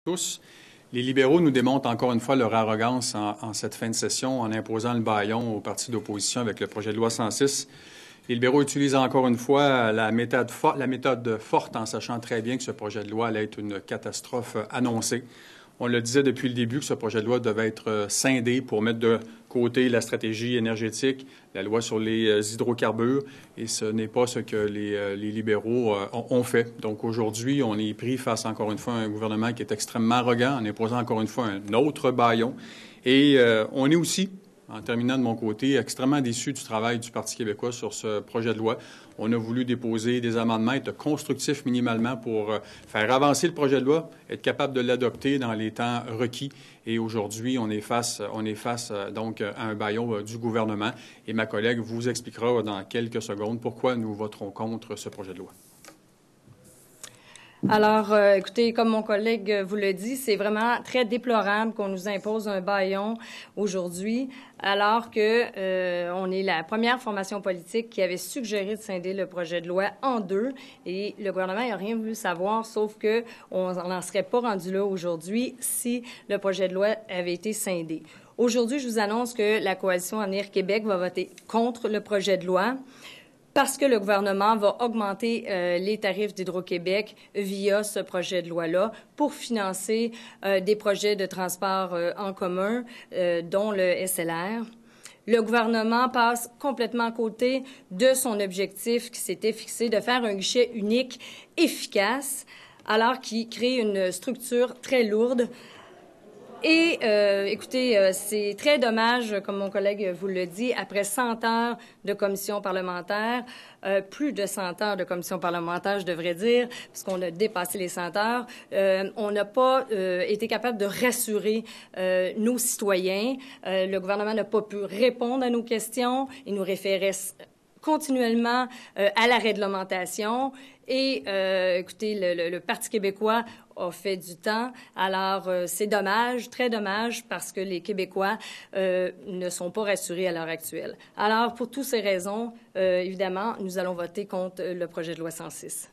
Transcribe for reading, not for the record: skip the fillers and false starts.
Tous. Les libéraux nous démontrent encore une fois leur arrogance en cette fin de session en imposant le bâillon aux partis d'opposition avec le projet de loi 106. Les libéraux utilisent encore une fois la méthode forte en sachant très bien que ce projet de loi allait être une catastrophe annoncée. On le disait depuis le début que ce projet de loi devait être scindé pour mettre de côté la stratégie énergétique, la loi sur les hydrocarbures, et ce n'est pas ce que les libéraux ont fait. Donc aujourd'hui, on est pris face encore une fois à un gouvernement qui est extrêmement arrogant en imposant encore une fois un autre bâillon. Et on est aussi, en terminant de mon côté, extrêmement déçu du travail du Parti québécois sur ce projet de loi. On a voulu déposer des amendements, être constructifs minimalement pour faire avancer le projet de loi, être capable de l'adopter dans les temps requis. Et aujourd'hui, on est face donc à un bâillon du gouvernement. Et ma collègue vous expliquera dans quelques secondes pourquoi nous voterons contre ce projet de loi. Alors, écoutez, comme mon collègue vous le dit, c'est vraiment très déplorable qu'on nous impose un bâillon aujourd'hui, alors que on est la première formation politique qui avait suggéré de scinder le projet de loi en deux, et le gouvernement n'a rien voulu savoir, sauf que on n'en serait pas rendu là aujourd'hui si le projet de loi avait été scindé. Aujourd'hui, je vous annonce que la Coalition Avenir Québec va voter contre le projet de loi, parce que le gouvernement va augmenter les tarifs d'Hydro-Québec via ce projet de loi-là pour financer des projets de transport en commun, dont le SLR. Le gouvernement passe complètement à côté de son objectif qui s'était fixé de faire un guichet unique efficace, alors qu'il crée une structure très lourde. Et, écoutez, c'est très dommage, comme mon collègue vous le dit, après 100 heures de commission parlementaire, plus de 100 heures de commission parlementaire, je devrais dire, parce qu'on a dépassé les 100 heures, on n'a pas été capable de rassurer nos citoyens. Le gouvernement n'a pas pu répondre à nos questions. Il nous référait continuellement à la réglementation. Et, écoutez, le Parti québécois a fait du temps. Alors, c'est dommage, très dommage, parce que les Québécois ne sont pas rassurés à l'heure actuelle. Alors, pour toutes ces raisons, évidemment, nous allons voter contre le projet de loi 106.